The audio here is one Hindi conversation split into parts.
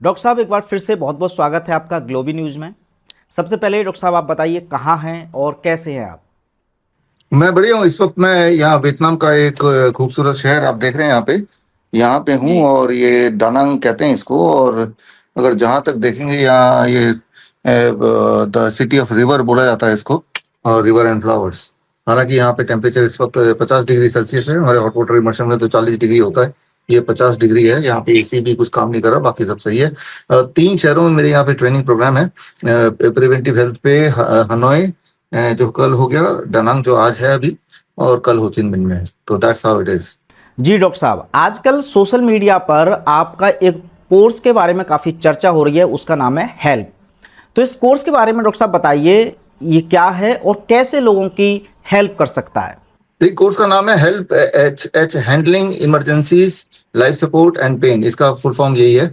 डॉक्टर साहब एक बार फिर से बहुत बहुत स्वागत है आपका ग्लोबी न्यूज़ में। सबसे पहले डॉक्टर साहब आप बताइए कहाँ हैं और कैसे हैं आप? मैं बढ़िया हूँ। इस वक्त मैं यहाँ वियतनाम का एक खूबसूरत शहर आप देख रहे हैं यहाँ पे हूँ। जी। और ये डानांग कहते हैं इसको। और अगर जहाँ तक देखेंगे यहाँ ये द सिटी ऑफ रिवर बोला जाता है इसको, और रिवर एंड फ्लावर्स। हालांकि यहाँ पे टेम्परेचर इस वक्त 50 डिग्री सेल्सियस है। हमारे हॉट वाटर इमर्शन में तो 40 डिग्री होता है, ये 50 डिग्री है। यहाँ पे एसी भी कुछ काम नहीं कर रहा, बाकी सब सही है। 3 शहरों में मेरे यहाँ पे ट्रेनिंग प्रोग्राम है। प्रिवेंटिव हेल्थ पे हनोई जो कल हो गया, डानांग जो आज है अभी, और कल हो चिन मिन में है। तो दैट्स हाउ इट इज। जी डॉक्टर साहब, आजकल सोशल मीडिया पर आपका एक कोर्स के बारे में काफ़ी चर्चा हो रही है, उसका नाम है हेल्प। तो इस कोर्स के बारे में डॉक्टर साहब बताइए, ये क्या है और कैसे लोगों की हेल्प कर सकता है? एक कोर्स का नाम है help H H handling emergencies, life support and pain. इसका फुल फॉर्म यही है।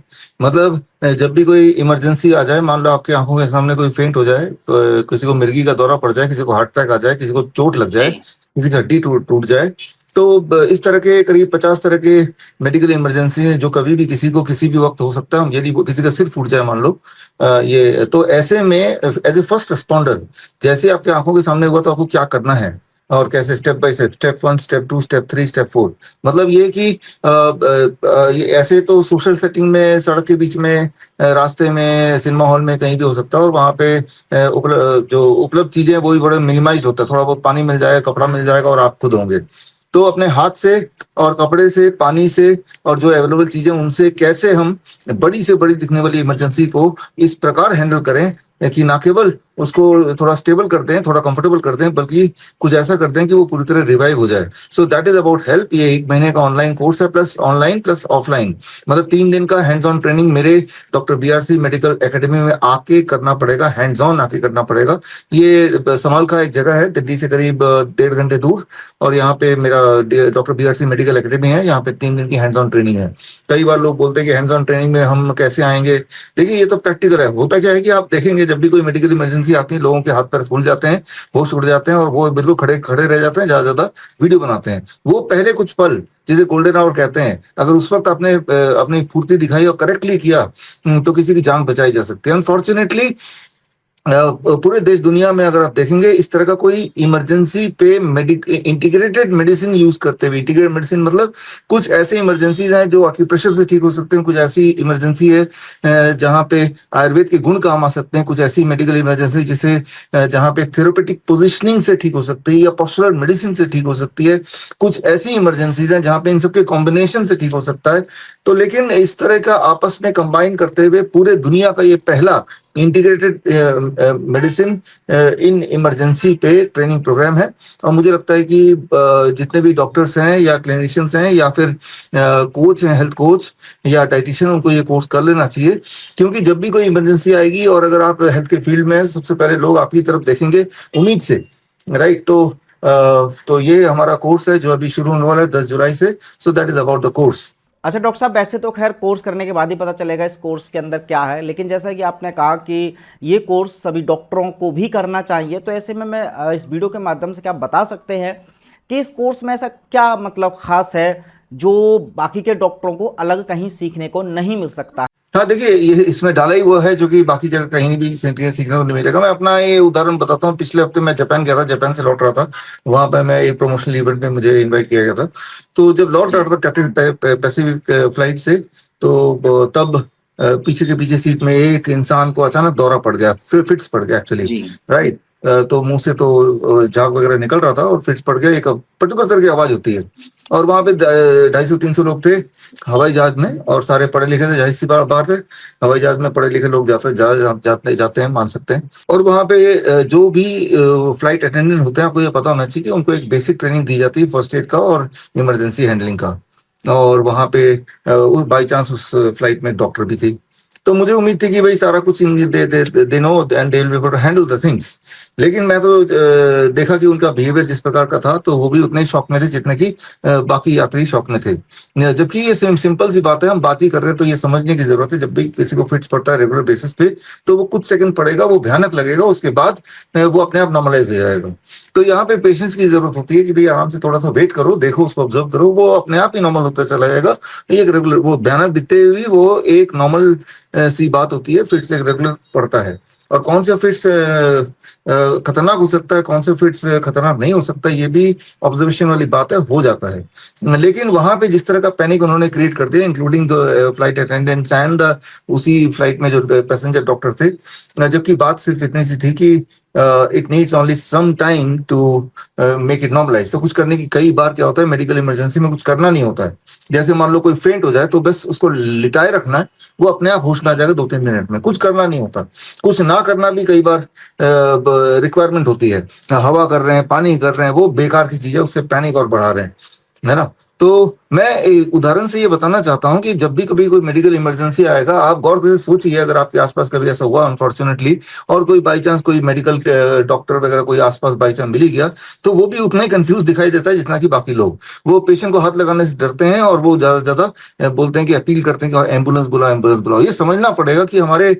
मतलब जब भी कोई इमरजेंसी आ जाए, मान लो आपकी आंखों के सामने कोई फेंट हो जाए, किसी को मिर्गी का दौरा पड़ जाए, किसी को हार्ट अटैक आ जाए, किसी को चोट लग जाए, जी। किसी की हड्डी टूट टूट जाए, तो इस तरह के करीब 50 तरह के मेडिकल इमरजेंसी हैं जो कभी भी किसी को किसी भी वक्त हो सकता है। यदि किसी का सिर फूट जाए मान लो, ये तो ऐसे में एज ए फर्स्ट रिस्पॉन्डर, जैसे आपकी आंखों के सामने हुआ तो आपको क्या करना है और कैसे, step by step, step 1, step 2, step 3, step 4। मतलब ये कि ये ऐसे तो सोशल सेटिंग में, सड़क के बीच में, रास्ते में, सिनेमा हॉल में, कहीं भी हो सकता है। और वहाँ पे जो उपलब्ध चीजें वो भी बड़े मिनिमाइज होता है। थोड़ा बहुत पानी मिल जाएगा, कपड़ा मिल जाएगा, और आप खुद होंगे। तो अपने हाथ से और कपड़े से, पानी से, और जो अवेलेबल चीजें उनसे कैसे हम बड़ी से बड़ी दिखने वाली इमरजेंसी को इस प्रकार हैंडल करें कि ना केवल उसको थोड़ा स्टेबल करते हैं, थोड़ा कंफर्टेबल करते हैं, बल्कि कुछ ऐसा करते हैं कि वो पूरी तरह रिवाइव हो जाए। So that is about help. ये 1 महीने का ऑनलाइन कोर्स है, प्लस ऑनलाइन प्लस ऑफलाइन। मतलब 3 दिन का हैंड्स ऑन ट्रेनिंग मेरे डॉक्टर बीआरसी मेडिकल एकेडमी में आके करना पड़ेगा, हैंड्स ऑन आके करना पड़ेगा। ये समाल का एक जगह है दिल्ली से करीब 1.5 घंटे दूर, और यहाँ पे मेरा डॉक्टर बीआरसी मेडिकल एकेडमी है। यहाँ पे 3 दिन की हैंड्स ऑन ट्रेनिंग है। कई बार लोग बोलते हैं कि हैंड्स ऑन ट्रेनिंग में हम कैसे आएंगे। देखिए, ये तो प्रैक्टिकल है। होता क्या है कि आप देखेंगे, जब भी कोई मेडिकल इमरजेंसी आती है, लोगों के हाथ पैर फूल जाते हैं, होश उड़ जाते हैं, और वो बिल्कुल खड़े खड़े रह जाते हैं, ज्यादा ज्यादा वीडियो बनाते हैं। वो पहले कुछ पल, जिसे गोल्डन आवर कहते हैं, अगर उस वक्त आपने अपनी फुर्ती दिखाई और करेक्टली किया, तो किसी की जान बचाई जा सकती है। अनफॉर्चुनेटली पूरे देश दुनिया में अगर आप देखेंगे, इस तरह का कोई इमरजेंसी पे इंटीग्रेटेड मेडिसिन यूज करते हुए, इंटीग्रेटेड मेडिसिन मतलब कुछ ऐसे इमरजेंसीज हैं जो आक्यूप्रेशर से ठीक हो सकते हैं, कुछ ऐसी इमरजेंसी है जहां पे आयुर्वेद के गुण काम आ सकते हैं, कुछ ऐसी मेडिकल इमरजेंसी जिसे जहां पे थेरेपेटिक पोजिशनिंग से ठीक हो सकती है या पोस्चरल मेडिसिन से ठीक हो सकती है। कुछ ऐसी इमरजेंसीज हैं जहां पे इन सबके कॉम्बिनेशन से ठीक हो सकता है। तो लेकिन इस तरह का आपस में कंबाइन करते हुए पूरे दुनिया का ये पहला इंटीग्रेटेड मेडिसिन इन इमरजेंसी पे ट्रेनिंग प्रोग्राम है। और मुझे लगता है कि जितने भी डॉक्टर्स हैं या क्लिनिशियंस हैं या फिर कोच हैं, हेल्थ कोच या डाइटिशियन, उनको ये कोर्स कर लेना चाहिए। क्योंकि जब भी कोई इमरजेंसी आएगी, और अगर आप हेल्थ के फील्ड में हैं, सबसे पहले लोग आपकी तरफ देखेंगे उम्मीद से, राइट। तो ये हमारा कोर्स है जो अभी शुरू होने वाला है 10 जुलाई से। So that is about the course. अच्छा डॉक्टर साहब, वैसे तो खैर कोर्स करने के बाद ही पता चलेगा इस कोर्स के अंदर क्या है, लेकिन जैसा कि आपने कहा कि ये कोर्स सभी डॉक्टरों को भी करना चाहिए, तो ऐसे में मैं इस वीडियो के माध्यम से क्या बता सकते हैं कि इस कोर्स में ऐसा क्या मतलब खास है जो बाकी के डॉक्टरों को अलग कहीं सीखने को नहीं मिल सकता? हाँ, देखिए, ये इसमें डाला ही हुआ है जो कि बाकी जगह कहीं भी सीखने को नहीं मिलेगा। मैं अपना ये उदाहरण बताता हूँ। पिछले हफ्ते मैं जापान गया था, जापान से लौट रहा था। वहां पर मैं एक प्रमोशनल इवेंट में मुझे इनवाइट किया गया था। तो जब लौट रहा था कैथल पैसिफिक फ्लाइट से, तो तब पीछे के पीछे सीट में एक इंसान को अचानक दौरा पड़ गया, फिट्स पड़ गया एक्चुअली, जी। राइट। तो मुंह से तो झाग वगैरह निकल रहा था और फिट्स पड़ गया। एक पर्टिकुलर तरह की आवाज होती है। और वहां पे 250-300 लोग थे हवाई जहाज में, और सारे पढ़े लिखे थे। जाहिर सी बात है, हवाई जहाज में पढ़े लिखे लोग जाते हैं, मान सकते हैं। और वहां पे जो भी फ्लाइट अटेंडेंट होते हैं, आपको ये पता होना चाहिए कि उनको एक बेसिक ट्रेनिंग दी जाती है फर्स्ट एड का और इमरजेंसी हैंडलिंग का। और वहां पे बाई चांस उस फ्लाइट में डॉक्टर भी थी। तो मुझे उम्मीद थी कि भाई सारा कुछ they know and they will be able to handle the things. लेकिन मैं तो देखा कि उनका बिहेवियर जिस प्रकार का था, तो वो भी उतने ही शौक में थे जितने कि बाकी यात्री शौक में थे। जबकि ये सिंपल सी बात है, हम बात ही कर रहे हैं, तो ये समझने की जरूरत है। जब भी किसी को फिट्स पड़ता है रेगुलर बेसिस पे, तो वो कुछ सेकंड पड़ेगा, वो भयानक लगेगा, उसके बाद वो अपने आप नॉर्मलाइज हो जाएगा। तो यहाँ पे पेशेंस की जरूरत होती है कि भाई आराम से थोड़ा सा वेट करो, देखो, उसको ऑब्जर्व करो, वो अपने आप ही नॉर्मल होता चला जाएगा। एक रेगुलर, वो भयानक दिखते हुए वो एक नॉर्मल सी बात होती है, फिट्स एक रेगुलर पड़ता है। और कौन सा फिट्स खतरनाक हो सकता है, कौन सा फिट्स खतरनाक नहीं हो सकता, ये भी ऑब्जर्वेशन वाली बात है, हो जाता है। लेकिन वहां पे जिस तरह का पैनिक उन्होंने क्रिएट कर दिया, including the flight attendants and the उसी फ्लाइट में जो पैसेंजर डॉक्टर थे, जबकि बात सिर्फ इतनी सी थी कि it needs only some time to make it normalize. तो कुछ करने की, कई बार क्या होता है मेडिकल इमरजेंसी में कुछ करना नहीं होता है। जैसे मान लो कोई फेंट हो जाए तो बस उसको लिटाए रखना है, वो अपने आप होश में आ जाएगा 2-3 मिनट में, कुछ करना नहीं होता। कुछ ना करना भी कई बार रिक्वायरमेंट होती है। हवा कर रहे हैं, पानी कर रहे हैं, वो बेकार की चीज है, उससे पैनिक और बढ़ा रहे हैं, है ना। तो मैं एक उदाहरण से ये बताना चाहता हूं कि जब भी कभी कोई मेडिकल इमरजेंसी आएगा, आप गौर से सोचिए, अगर आपके आसपास कभी ऐसा हुआ अनफॉर्चुनेटली, और कोई बाई चांस कोई मेडिकल डॉक्टर वगैरह कोई आसपास बाई चांस मिल ही गया, तो वो भी उतना ही कंफ्यूज दिखाई देता है जितना कि बाकी लोग। वो पेशेंट को हाथ लगाने से डरते हैं और वो ज्यादा ज्यादा बोलते हैं कि अपील करते हैं कि एम्बुलेंस बुलाओ, एम्बुलेंस बुलाओ। ये समझना पड़ेगा कि हमारे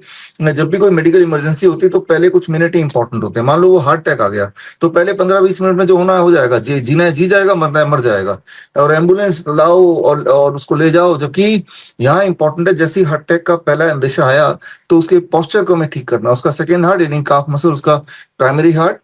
जब भी कोई मेडिकल इमरजेंसी होती है तो पहले कुछ मिनट ही इंपॉर्टेंट होते हैं। मान लो वो हार्ट अटैक आ गया, तो पहले 15-20 मिनट में जो होना है हो जाएगा, जीना है जी जाएगा, मरना है मर जाएगा, और एम्बुलेंस लाओ और उसको ले जाओ। जबकि यहाँ इंपॉर्टेंट है, जैसे हार्ट अटैक का पहला अंदेशा आया तो उसके पोस्चर को हमें ठीक करना, उसका सेकेंड हार्ट यानी काफ मसल, उसका प्राइमरी हार्ट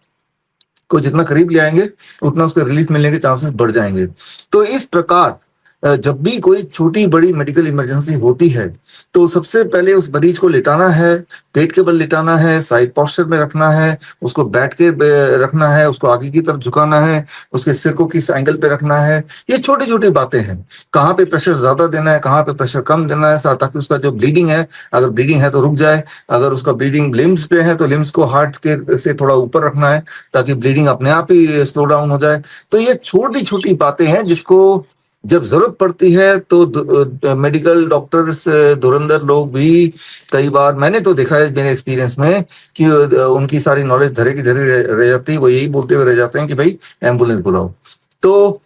को जितना करीब ले आएंगे उतना उसके रिलीफ मिलने के चांसेस बढ़ जाएंगे। तो इस प्रकार जब भी कोई छोटी बड़ी मेडिकल इमरजेंसी होती है तो सबसे पहले उस मरीज को लिटाना है, पेट के बल लिटाना है, साइड पोस्चर में रखना है, उसको बैठ के रखना है, उसको आगे की तरफ झुकाना है, उसके सिर को किस एंगल पे रखना है। ये छोटी छोटी बातें हैं। कहाँ पे प्रेशर ज्यादा देना है, कहाँ पे प्रेशर कम देना है, ताकि उसका जो ब्लीडिंग है, अगर ब्लीडिंग है तो रुक जाए, अगर उसका ब्लीडिंग लिम्स पे है तो लिम्स को हार्ट के से थोड़ा ऊपर रखना है ताकि ब्लीडिंग अपने आप ही स्लो डाउन हो जाए। तो ये छोटी छोटी बातें हैं जिसको जब जरूरत पड़ती है तो मेडिकल डॉक्टर्स धुरंधर लोग भी, कई बार मैंने तो देखा है मेरे एक्सपीरियंस में कि उनकी सारी नॉलेज धरे की धरे रह जाती है, वो यही बोलते हुए रह जाते हैं कि भाई एम्बुलेंस बुलाओ। तो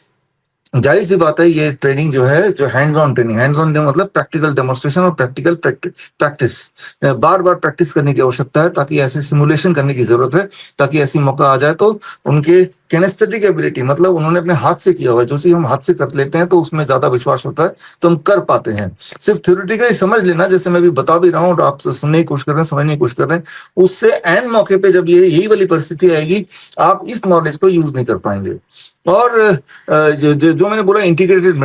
जाहिर सी बात है, ये ट्रेनिंग जो है, जो hands on training, hands on मतलब प्रैक्टिकल डेमोन्स्ट्रेशन और प्रैक्टिकल प्रैक्टिस, बार बार प्रैक्टिस करने की आवश्यकता है, ताकि ऐसे सिमुलेशन करने की जरूरत है, ताकि ऐसी मौका आ जाए तो उनके कैनेस्थेटिक एबिलिटी, मतलब उन्होंने अपने हाथ से किया हुआ है, जो चीज हम हाथ से कर लेते हैं तो उसमें ज्यादा विश्वास होता है, तो हम कर पाते हैं। सिर्फ थ्योरेटिकली समझ लेना, जैसे मैं भी बता भी रहा हूँ और आप सुनने की कोशिश कर रहे हैं, समझने की कोशिश कर रहे हैं, उससे एन मौके पे जब ये यही वाली परिस्थिति आएगी, आप इस नॉलेज को यूज नहीं कर पाएंगे। और जो मैंने बोला इंटीग्रेटेड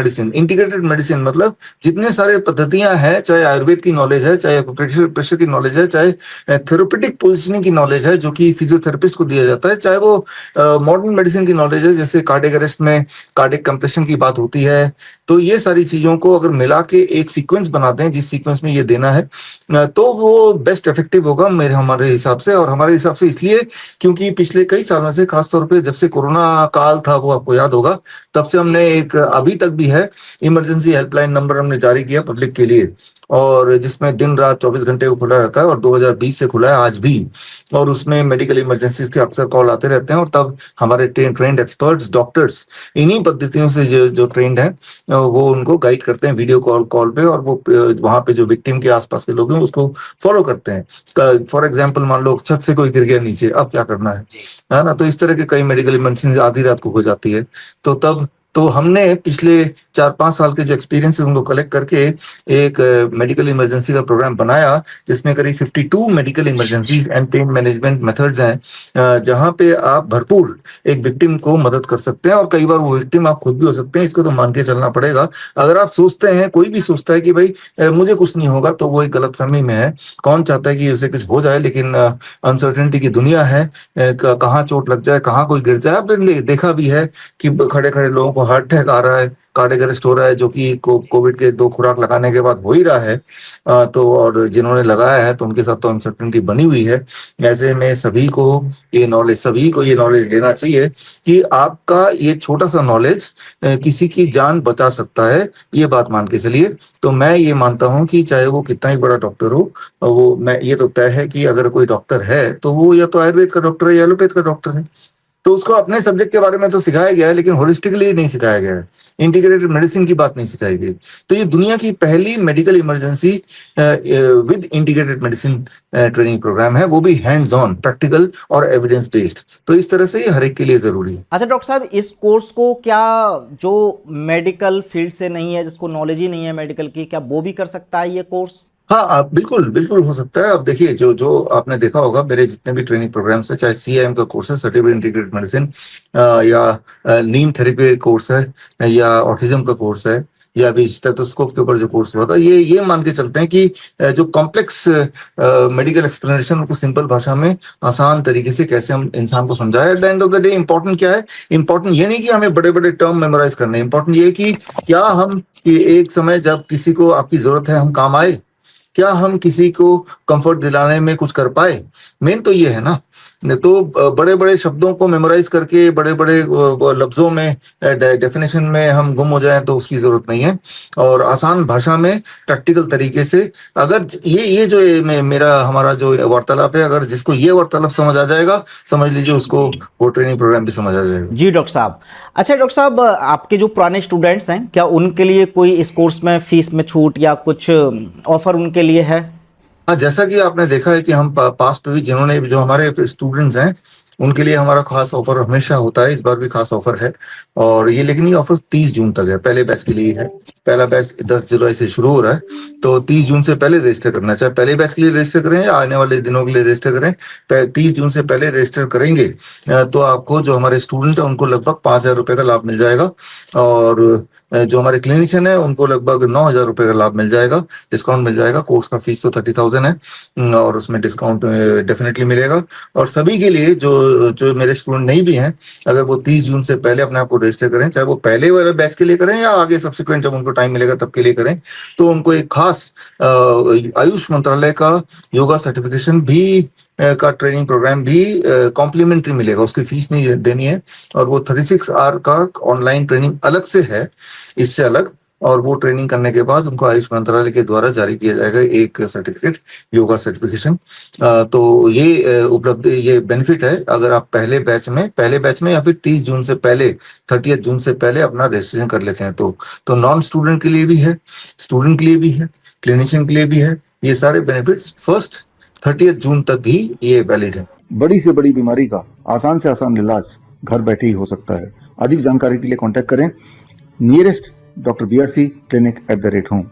मेडिसिन मतलब जितने सारे पद्धतियां हैं, चाहे आयुर्वेद की नॉलेज है, चाहे प्रेशर की नॉलेज है, चाहे थेरेपेटिक पोजिशनिंग की नॉलेज है जो कि फिजियोथेरेपिस्ट को दिया जाता है, चाहे वो मॉडर्न मेडिसिन की नॉलेज है, जैसे कार्डियक अरेस्ट में कार्डियक कंप्रेशन की बात होती है। तो ये सारी चीजों को अगर मिला के एक सीक्वेंस बनाते हैं, जिस सीक्वेंस में ये देना है, तो वो बेस्ट इफेक्टिव होगा मेरे हमारे हिसाब से। और हमारे हिसाब से इसलिए क्योंकि पिछले कई सालों से, खासतौर पे जब से कोरोना काल था, वो आपको याद होगा, तब से हमने एक, अभी तक भी है, इमरजेंसी हेल्पलाइन नंबर हमने जारी किया पब्लिक के लिए, और जिसमें दिन रात 24 घंटे वो खुला रहता है, और 2020 से खुला है आज भी। और उसमें मेडिकल इमरजेंसीज के अक्सर कॉल आते रहते हैं, और तब हमारे ट्रेंड एक्सपर्ट्स डॉक्टर्स इन्हीं पद्धतियों से जो ट्रेंड है वो उनको गाइड करते हैं वीडियो कॉल पे, और वो वहां पे जो विक्टिम के आसपास के लोग हैं उसको फॉलो करते हैं। फॉर एग्जाम्पल, मान लो छत से कोई गिर गया नीचे, अब क्या करना है ना। तो इस तरह के कई मेडिकल इमरजेंसी आधी रात को हो जाती है। तो तब तो हमने पिछले 4-5 साल के जो एक्सपीरियंस उनको कलेक्ट करके एक मेडिकल इमरजेंसी का प्रोग्राम बनाया, जिसमें करीब 52 medical emergencies and pain management methods हैं, जहां पे आप भरपूर एक विक्टिम को मदद कर सकते हैं। और कई बार वो विक्टिम आप खुद भी हो सकते हैं, इसको तो मान के चलना पड़ेगा। अगर आप सोचते हैं, कोई भी सोचता है कि भाई मुझे कुछ नहीं होगा, तो वो एक गलतफहमी में है। कौन चाहता है कि उसे कुछ हो जाए, लेकिन अनसर्टेनिटी की दुनिया है, कहाँ चोट लग जाए, कहाँ कोई गिर जाए। आपने देखा भी है कि खड़े खड़े लोगों को हार्ट अटैक आ रहा है, कार्डियक अरेस्ट हो रहा है, जो कि कोविड के 2 खुराक लगाने के बाद हो ही रहा है। तो और जिन्होंने लगाया है तो उनके साथ तो अनसर्टेनिटी बनी हुई है। ऐसे में सभी को ये नॉलेज लेना चाहिए कि आपका ये छोटा सा नॉलेज किसी की जान बचा सकता है, ये बात मान के चलिए। तो मैं ये मानता हूं कि चाहे वो कितना ही बड़ा डॉक्टर हो, वो मैं ये तो तय है कि अगर कोई डॉक्टर है तो वो या तो आयुर्वेद का डॉक्टर है या एलोपैथ का डॉक्टर है। तो उसको अपने सब्जेक्ट के बारे में तो सिखाया गया है, लेकिन होलिस्टिकली नहीं सिखाया गया है, इंटीग्रेटेड मेडिसिन की बात नहीं सिखाई गई। तो ये दुनिया की पहली medical emergency with integrated medicine training program है, वो भी हैंड्स ऑन, प्रैक्टिकल और एविडेंस बेस्ड। तो इस तरह से ये हर एक के लिए जरूरी है। अच्छा डॉक्टर साहब, इस कोर्स को क्या जो मेडिकल फील्ड से नहीं है, जिसको नॉलेज ही नहीं है मेडिकल की, क्या वो भी कर सकता है ये कोर्स? हाँ बिल्कुल बिल्कुल हो सकता है। अब देखिए, जो जो आपने देखा होगा, मेरे जितने भी ट्रेनिंग प्रोग्राम्स है, चाहे सीआईएम का कोर्स है, सर्टिफिकेट इंटीग्रेटेड मेडिसिन, या नीम थेरेपी कोर्स है, या ऑटिज्म का कोर्स है, या अभी स्टेथोस्कोप के ऊपर जो कोर्स हुआ था, ये मान के चलते हैं कि जो कॉम्प्लेक्स मेडिकल एक्सप्लेनेशन उनको सिंपल भाषा में आसान तरीके से कैसे हम इंसान को समझाए। At the end of the day important क्या है? इंपॉर्टेंट ये नहीं कि हमें बड़े बड़े टर्म मेमोराइज करने, इंपॉर्टेंट ये है कि क्या हम, कि एक समय जब किसी को आपकी जरूरत है, हम काम आए, क्या हम किसी को कंफर्ट दिलाने में कुछ कर पाए। मेन तो ये है ना। तो बड़े बड़े शब्दों को मेमोराइज करके बड़े बड़े लफ्जों में, डेफिनेशन में हम गुम हो जाएं, तो उसकी जरूरत नहीं है। और आसान भाषा में प्रैक्टिकल तरीके से, अगर ये जो मेरा हमारा जो वार्तालाप है, अगर जिसको ये वार्तालाप समझ आ जाएगा, समझ लीजिए उसको वो ट्रेनिंग प्रोग्राम भी समझ आ जाएगा। जी डॉक्टर साहब। अच्छा डॉक्टर साहब, आपके जो पुराने स्टूडेंट्स हैं, क्या उनके लिए कोई इस कोर्स में फीस में छूट या कुछ ऑफर उनके लिए है? हाँ, जैसा कि आपने देखा है कि हम पास्ट में भी, जिन्होंने जो हमारे स्टूडेंट्स हैं, उनके लिए हमारा खास ऑफर हमेशा होता है। इस बार भी खास ऑफर है। और ये, लेकिन ये ऑफर 30 जून तक है, पहले बैच के लिए है। पहला बैच 10 जुलाई से शुरू हो रहा है, तो 30 जून से पहले रजिस्टर करना, चाहे पहले बैच के लिए रजिस्टर करें या आने वाले दिनों के लिए रजिस्टर करें, 30 जून से पहले रजिस्टर करेंगे तो आपको, जो हमारे स्टूडेंट है, उनको लगभग 5,000 रुपये का लाभ मिल जाएगा। और जो हमारे क्लिनिशियन है, उनको लगभग 9,000 रुपये का लाभ मिल जाएगा, डिस्काउंट मिल जाएगा। कोर्स का फीस तो 30,000 है, और उसमें डिस्काउंट डेफिनेटली मिलेगा। और सभी के लिए जो जो मेरे स्टूडेंट नहीं भी हैं, अगर वो 30 जून से पहले अपने आप को रजिस्टर करें, चाहे वो पहले वाले बैच के लिए करें या आगे सब्सिक्वेंट जब उनको टाइम मिलेगा तब के लिए करें, तो उनको एक खास आयुष मंत्रालय का योगा सर्टिफिकेशन भी का ट्रेनिंग प्रोग्राम भी कॉम्प्लीमेंट्री मिलेगा। उसकी फीस नहीं देनी है। और वो 36 आवर का ऑनलाइन ट्रेनिंग अलग से है, इससे अलग। और वो ट्रेनिंग करने के बाद उनको आयुष मंत्रालय के द्वारा जारी किया जाएगा एक सर्टिफिकेट, योगा सर्टिफिकेशन। तो ये उपलब्धि, ये बेनिफिट है, अगर आप पहले बैच में या फिर 30 जून से पहले, 30 जून से पहले अपना रजिस्ट्रेशन कर लेते हैं, तो नॉन स्टूडेंट के लिए भी है, स्टूडेंट के लिए भी है, क्लिनिशियन के लिए भी है। ये सारे बेनिफिट्स फर्स्ट 30 जून तक ही ये वैलिड है। बड़ी से बड़ी बीमारी का आसान से आसान इलाज घर बैठे ही हो सकता है। अधिक जानकारी के लिए कांटेक्ट करें nearest doctor BRC clinic @home।